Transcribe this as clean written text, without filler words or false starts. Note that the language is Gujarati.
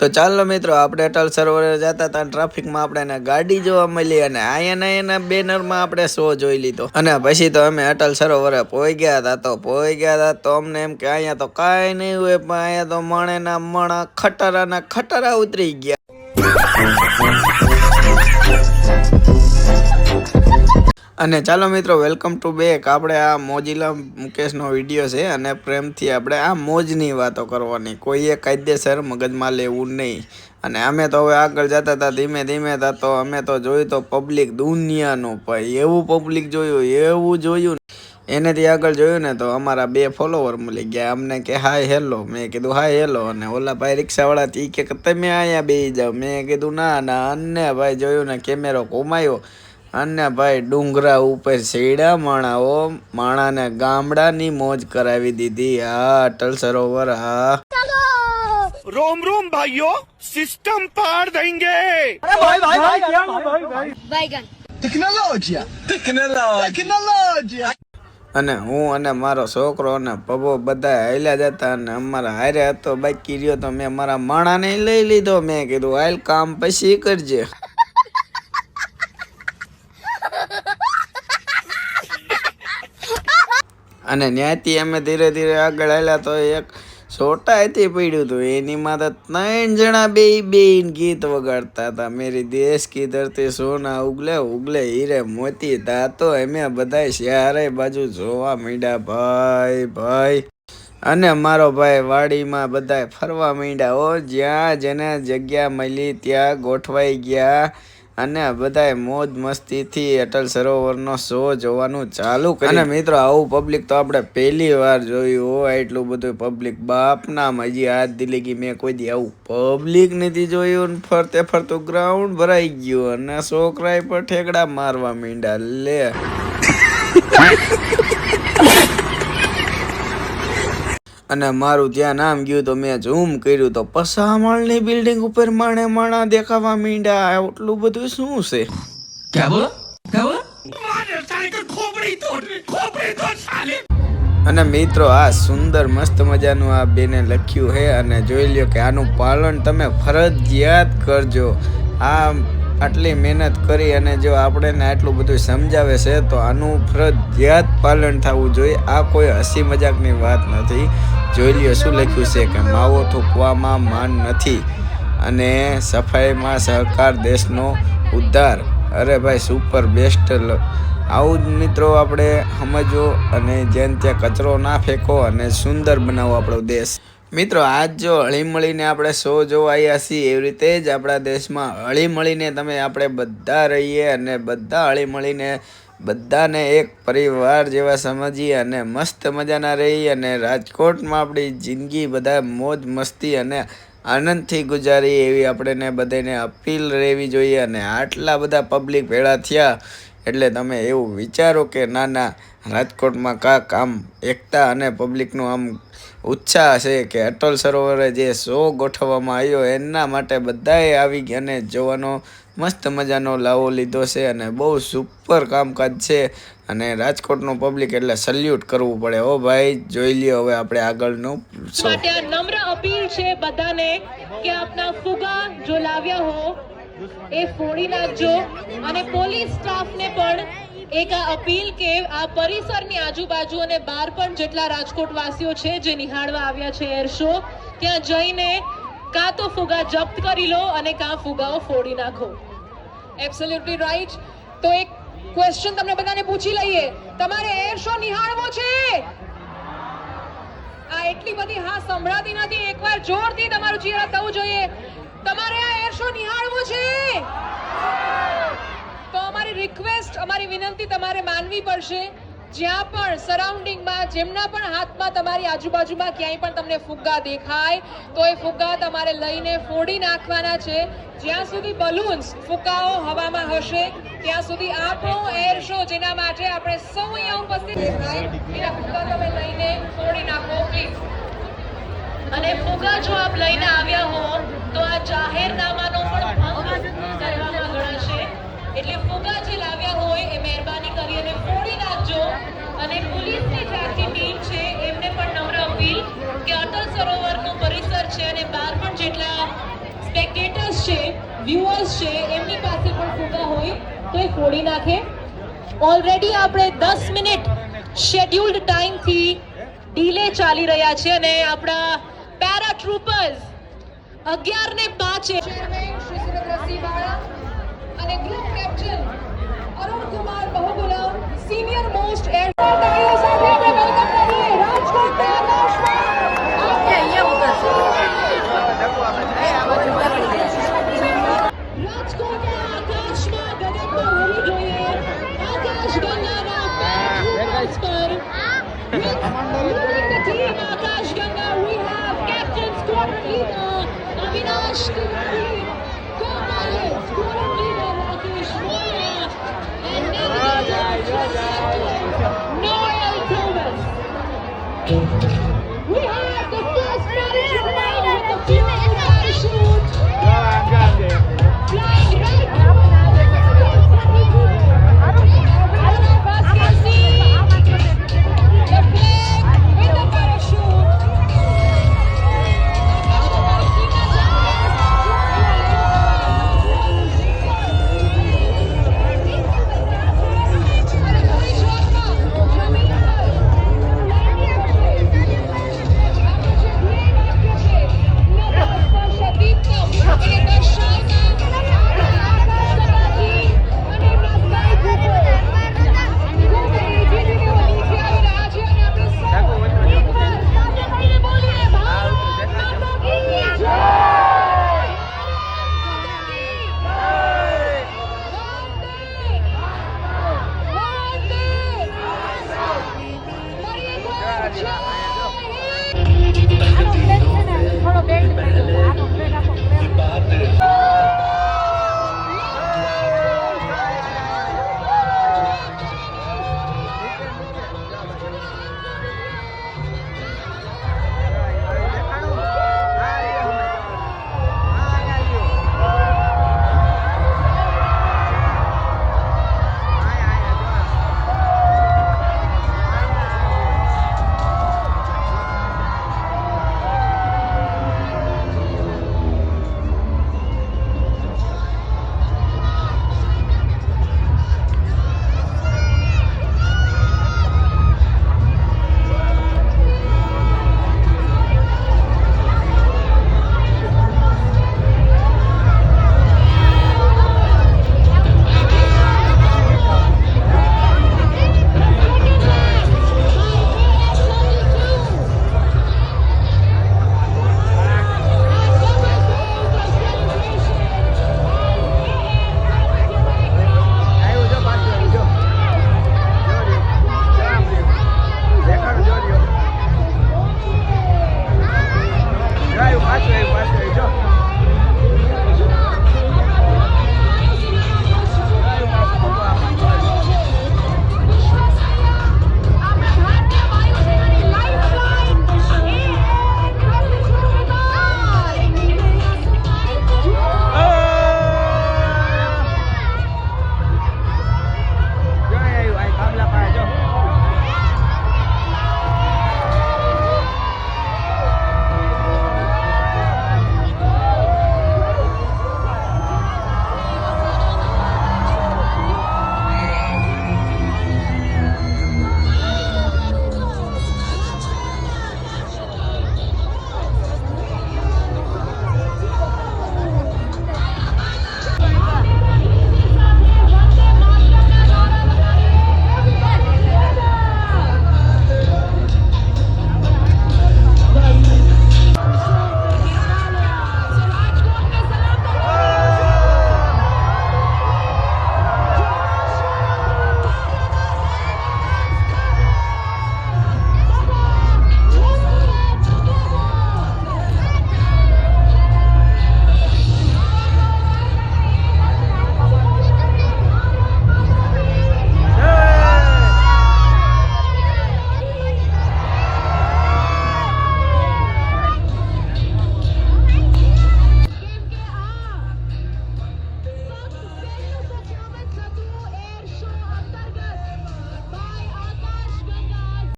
તો ચાલો મિત્રો, આપણે અટલ સરોવરે જતા હતા, ટ્રાફિકમાં આપણે ગાડી જોવા મળી અને એના બેનરમાં આપણે શો જોઈ લીધો. અને પછી તો અમે અટલ સરોવરે પોઈ ગયા હતા તો અમને એમ કે અહીંયા તો કાંઈ નહીં હોય, પણ અહીંયા તો મણેના મણા ખટારાના ખટારા ઉતરી ગયા. અને ચાલો મિત્રો, વેલકમ ટુ બેક. આપણે આ મોજીલા મુકેશનો વિડીયો છે અને પ્રેમથી આપણે આ મોજની વાતો કરવાની, કોઈએ કાયદેસર મગજમાં લેવું નહીં. અને અમે તો હવે આગળ જતા હતા ધીમે ધીમે તો અમે તો જોયું તો પબ્લિક દુનિયાનું, ભાઈ એવું પબ્લિક જોયું એનેથી આગળ જોયું ને તો અમારા 2 ફોલોવર મળી ગયા અમને કે હાય હેલો. મેં કીધું હાય હેલો. અને ઓલા ભાઈ રિક્ષાવાળા ઈ કે તમે અહીંયા બેસી જાઓ. મેં કીધું ના. અને ભાઈ જોયું ને કેમેરો ઘુમાયો અને ભાઈ ડુંગરા ઉપર સીડા માણાને ગામડાની મોજ કરાવી દીધી. આ અટલ સરોવર. रोम रोम भाइयों, सिस्टम पार देंगे. अरे भाई बैगन टेक्नोलॉजी. અને હું અને મારો છોકરો અને પપ્પો બધા હાલ્યા જતા અને અમારા હારે હતો બાકી રહ્યો તો મેં મારા માણાને લઈ લીધો. મેં કીધું હાલ કામ પછી કરજે. અને ત્યાંથી અમે ધીરે ધીરે આગળ હાલ્યા તો એક સોટાઈથી પડ્યું હતું, એની માથે 3 જણા બેન ગીત વગાડતા હતા. મેરી દેશ કી ધરતી સોના ઉગલે ઉગલે હીરે મોતી. તા તો અમે બધા શહેરે બાજુ જોવા માંડ્યા ભાઈ. અને મારો ભાઈ વાડીમાં બધા ફરવા માંડ્યા. જ્યાં જેને જગ્યા મળી ત્યાં ગોઠવાઈ ગયા અને બધાએ મોજ મસ્તીથી અટલ સરોવરનો શો જોવાનું ચાલુ કર્યું. અને મિત્રો, આવું પબ્લિક તો આપણે પહેલી વાર જોયું. એટલું બધું પબ્લિક બાપના હજી હાથ દિલીગી મેં કોઈ દી આવું પબ્લિક નથી જોયું. ફરતે ફરતું ગ્રાઉન્ડ ભરાઈ ગયું અને છોકરાએ પર ઠેકડા મારવા માંડ્યા. લે અને મારું ત્યાં નામ ગયું તો મેં ઝૂમ કર્યું તો 50 માળની બિલ્ડિંગ ઉપર માણા દેખાવા માંડ્યા. એટલું બધું શું છે? અને મિત્રો, આ સુંદર મસ્ત મજાનું આ બેને લખ્યું છે અને જોઈ લ્યો કે આનું પાલન તમે ફરજિયાત કરજો. આ આટલી મહેનત કરી અને જો આપણે આટલું બધું સમજાવે છે તો આનું ફરજિયાત પાલન થવું જોઈએ. આ કોઈ હસી મજાકની વાત નથી. જોઈ લ્યો શું લખ્યું છે કે માવો થૂકવામાં માન નથી અને સફાઈમાં સહકાર દેશનો ઉદ્ધાર. અરે ભાઈ સુપર બેસ્ટ. આવું જ મિત્રો આપણે સમજો અને જેમ ત્યાં કચરો ના ફેંકો અને સુંદર બનાવો આપણો દેશ. મિત્રો, આજ જો હળીમળીને આપણે શો જોવા આવ્યા છીએ, એવી રીતે જ આપણા દેશમાં હળીમળીને આપણે બધા રહીએ અને બધા હળીમળીને બધાને એક પરિવાર જેવા સમજીએ અને મસ્ત મજાના રહીએ અને રાજકોટમાં આપણી જિંદગી બધા મોજ મસ્તી અને આનંદથી ગુજારી એવી આપણને બધાને અપીલ રહેવી જોઈએ. અને આટલા બધા પબ્લિક ભેળા થયા એટલે તમે એવું વિચારો કે ના રાજકોટમાં કાંક આમ એકતા અને પબ્લિકનું આમ ઉત્સાહ છે કે અટલ સરોવરે જે શો ગોઠવવામાં આવ્યો એના માટે બધાએ આવી ગયા અને જોવાનો મસ્ત મજાનો લાવો લીધો છે અને બહુ સુપર કામકાજ છે. અને રાજકોટનું પબ્લિક એટલે સલ્યુટ કરવું પડે. ઓ ભાઈ, જોઈ લ્યો હવે આપણે આગળનું શો. નમ્ર અપીલ છે બધાને કે આપના ફુગા જો લાવ્યા હો એ ફોડી નાખજો. અને પોલીસ સ્ટાફને પણ એક આ અપીલ કે આ પરિસરની આજુબાજુ અને બહાર પણ જેટલા રાજકોટ વાસીઓ છે જે નિહાળવા આવ્યા છે એર શો, ત્યાં જઈને કાં તો ફુગા જપ્ત કરી લો અને કાં ફુગાઓ ફોડી નાખો. Absolutely right. તો એક ક્વેશ્ચન તમને બધાને પૂછી લઈએ, તમારે એર શો નિહાળવો છે? આ એટલી બધી હા સંભળાતી નથી. એકવાર જોરથી તમારું ચહેરા થવું જોઈએ. તમારે આ એર શો નિહાળવો છે? તો અમારી રિક્વેસ્ટ, અમારી વિનંતી તમારે માનવી પડશે. જ્યાં પણ સરાઉન્ડિંગમાં જેમના પણ હાથમાં તમારી આજુબાજુમાં ક્યાંય પણ તમને ફુગ્ગા દેખાય તો એ ફુગ્ગા તમારે લઈને ફોડી નાખવાના છે. જ્યાં સુધી બલૂન્સ ફુગ્ગાઓ હવામાં હશે ત્યાં સુધી આપણો એર શો જેના માટે આપણે સૌ અહીંયા ઉપસ્થિત દેખાય એના ફુગ્ગા તમે લઈને ફોડી નાખો પ્લીઝ. અને ફુગ્ગા જો આપ લઈને આવ્યા હો તો આ જાહેરનામાનો પણ ભંગ કરવામાં ગણાશે. એટલે ફુગ્ગા જે લાવ્યા હોય એ મહેરબાની કરીને ફોડી નાખજો. અને પોલીસની જે આખી ટીમ છે એમને પણ નમ્ર અપીલ કે અટલ સરોવરનું પરિસર છે અને બહાર પણ જેટલા ફુગ્ગા હોય તો એ ફોડી નાખે. ઓલરેડી આપણે 10 મિનિટ શેડ્યુલ્ડ ટાઈમથી ડીલે ચાલી રહ્યા છે અને આપણા paratroopers 11:05 chairman Shri Surendrasinh Vala અને ગ્રુપ કેપ્ટન અરુણ કુમાર બહુગુલામ સિનિયર મોસ્ટ એર તાળીઓ સાથે આપણે વેલકમ કરીએ રાજકોટના આકાશમાં રાજકોટના આકાશમાં ગગનમાં હોવી જોઈએ આકાશ ગંગાના પેટ્રોલ્સ પર leading the team Akash Ganga we have captain squadron leader Avinash Kumar